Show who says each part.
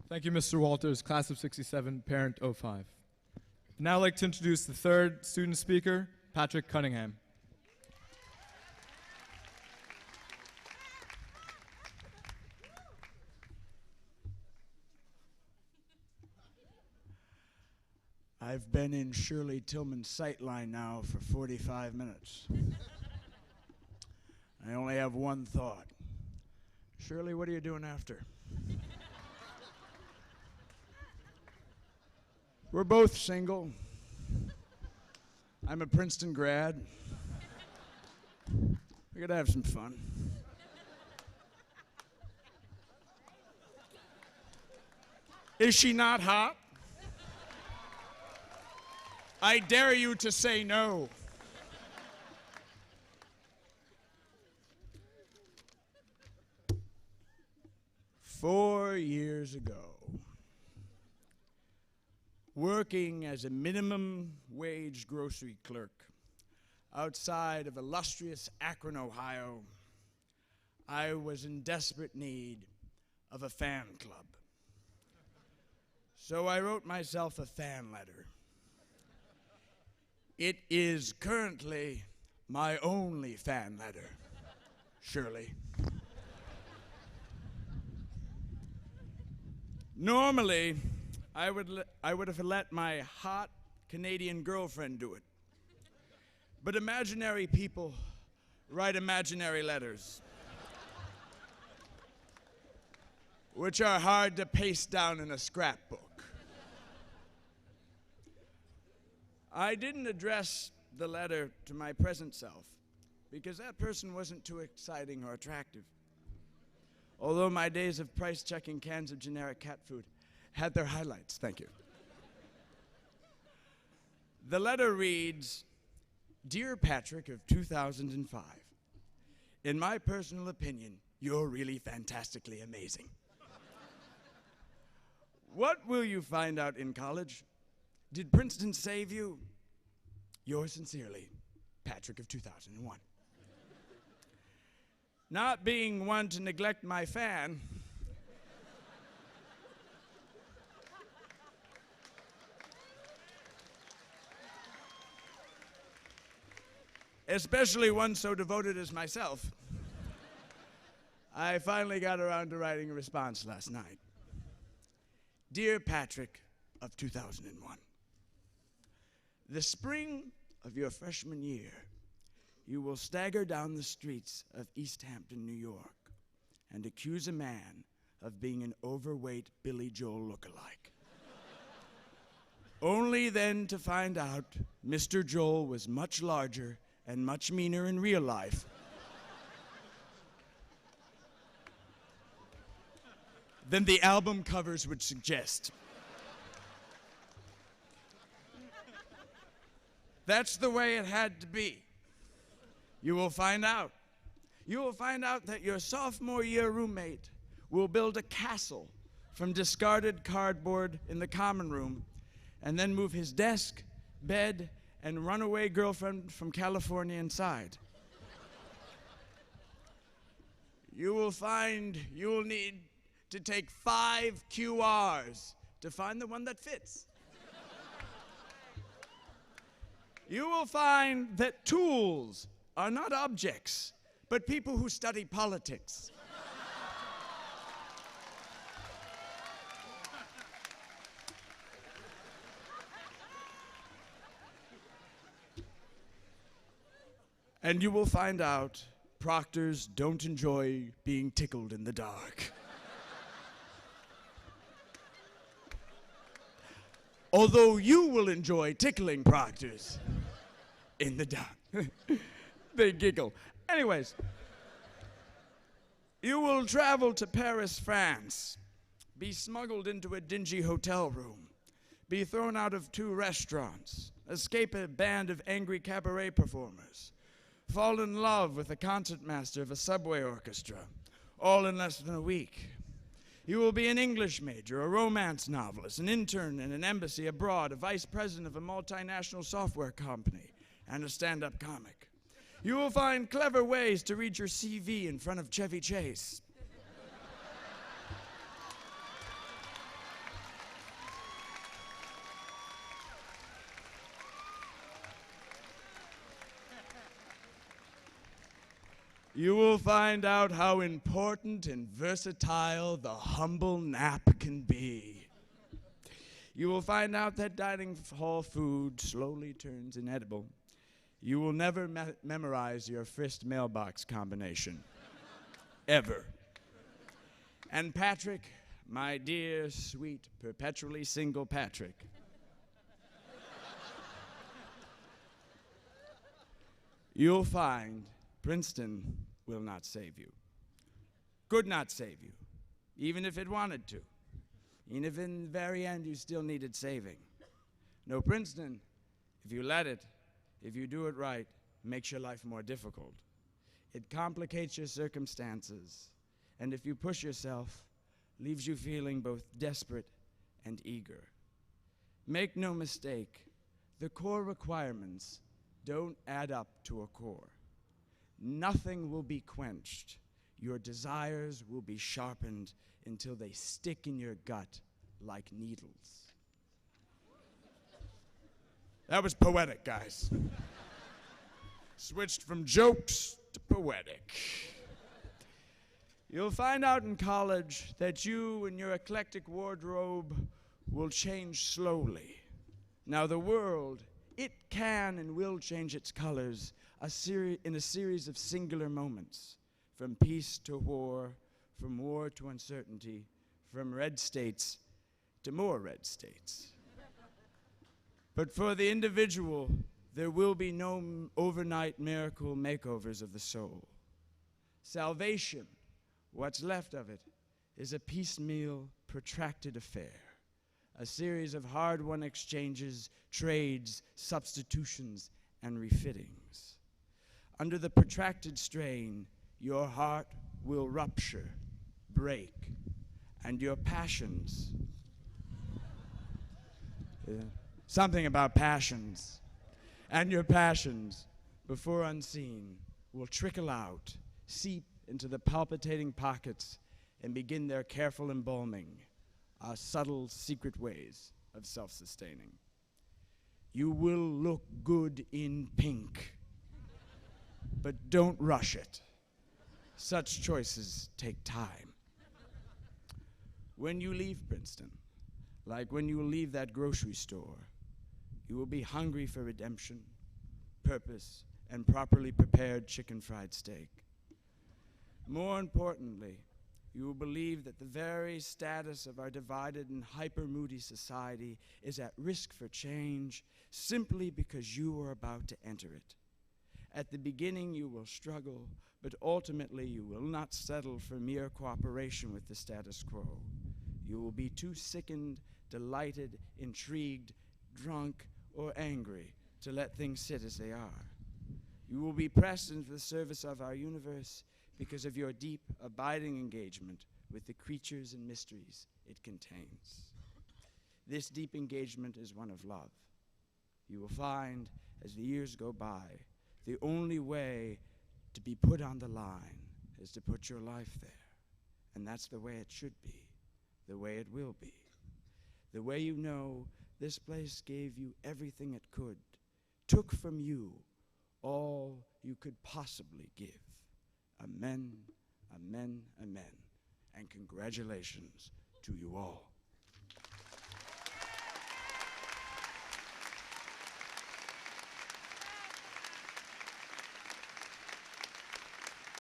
Speaker 1: Thank you, Mr. Walters, class of 67, parent 05. Now I'd like to introduce the third student speaker, Patrick Cunningham.
Speaker 2: I've been in Shirley Tillman's sightline now for 45 minutes. I only have one thought. Shirley, what are you doing after? We're both single. I'm a Princeton grad. We gotta have some fun. Is she not hot? I dare you to say no. Four years ago, working as a minimum wage grocery clerk outside of illustrious Akron, Ohio, I was in desperate need of a fan club. So I wrote myself a fan letter. It is currently my only fan letter, Shirley. Normally, I would have let my hot Canadian girlfriend do it. But imaginary people write imaginary letters, which are hard to paste down in a scrapbook. I didn't address the letter to my present self because that person wasn't too exciting or attractive. Although my days of price-checking cans of generic cat food had their highlights. Thank you. The letter reads, Dear Patrick of 2005, in my personal opinion, you're really fantastically amazing. What will you find out in college? Did Princeton save you? Yours sincerely, Patrick of 2001. Not being one to neglect my fan, especially one so devoted as myself, I finally got around to writing a response last night. Dear Patrick of 2001, the spring of your freshman year, you will stagger down the streets of East Hampton, New York, and accuse a man of being an overweight Billy Joel lookalike. Only then to find out Mr. Joel was much larger and much meaner in real life than the album covers would suggest. That's the way it had to be. You will find out. You will find out that your sophomore year roommate will build a castle from discarded cardboard in the common room and then move his desk, bed, and runaway girlfriend from California inside. You will find you will need to take 5 QRs to find the one that fits. You will find that tools are not objects, but people who study politics. And you will find out proctors don't enjoy being tickled in the dark. Although you will enjoy tickling proctors in the dark. They giggle. Anyways, you will travel to Paris, France, be smuggled into a dingy hotel room, be thrown out of 2 restaurants, escape a band of angry cabaret performers, fall in love with the concertmaster of a subway orchestra, all in less than a week. You will be an English major, a romance novelist, an intern in an embassy abroad, a vice president of a multinational software company, and a stand-up comic. You will find clever ways to read your CV in front of Chevy Chase. You will find out how important and versatile the humble nap can be. You will find out that dining hall food slowly turns inedible. You will never memorize your first mailbox combination. Ever. And Patrick, my dear, sweet, perpetually single Patrick, you'll find Princeton will not save you. Could not save you, even if it wanted to. Even if in the very end you still needed saving. No, Princeton, if you let it, if you do it right, makes your life more difficult. It complicates your circumstances, and if you push yourself, leaves you feeling both desperate and eager. Make no mistake, the core requirements don't add up to a core. Nothing will be quenched. Your desires will be sharpened until they stick in your gut like needles. That was poetic, guys. Switched from jokes to poetic. You'll find out in college that you and your eclectic wardrobe will change slowly. Now the world, it can and will change its colors in a series of singular moments, from peace to war, from war to uncertainty, from red states to more red states. But for the individual, there will be no overnight miracle makeovers of the soul. Salvation, what's left of it, is a piecemeal, protracted affair, a series of hard-won exchanges, trades, substitutions, and refittings. Under the protracted strain, your heart will rupture, break, and your passions, something about passions, and your passions, before unseen, will trickle out, seep into the palpitating pockets, and begin their careful embalming, subtle, secret ways of self-sustaining. You will look good in pink, but don't rush it. Such choices take time. When you leave Princeton, like when you leave that grocery store, you will be hungry for redemption, purpose, and properly prepared chicken fried steak. More importantly, you will believe that the very status of our divided and hyper-moody society is at risk for change simply because you are about to enter it. At the beginning, you will struggle, but ultimately you will not settle for mere cooperation with the status quo. You will be too sickened, delighted, intrigued, drunk, or angry to let things sit as they are. You will be pressed into the service of our universe because of your deep, abiding engagement with the creatures and mysteries it contains. This deep engagement is one of love. You will find, as the years go by, the only way to be put on the line is to put your life there. And that's the way it should be, the way it will be. The way you know this place gave you everything it could, took from you all you could possibly give. Amen, amen, amen. And congratulations to you all.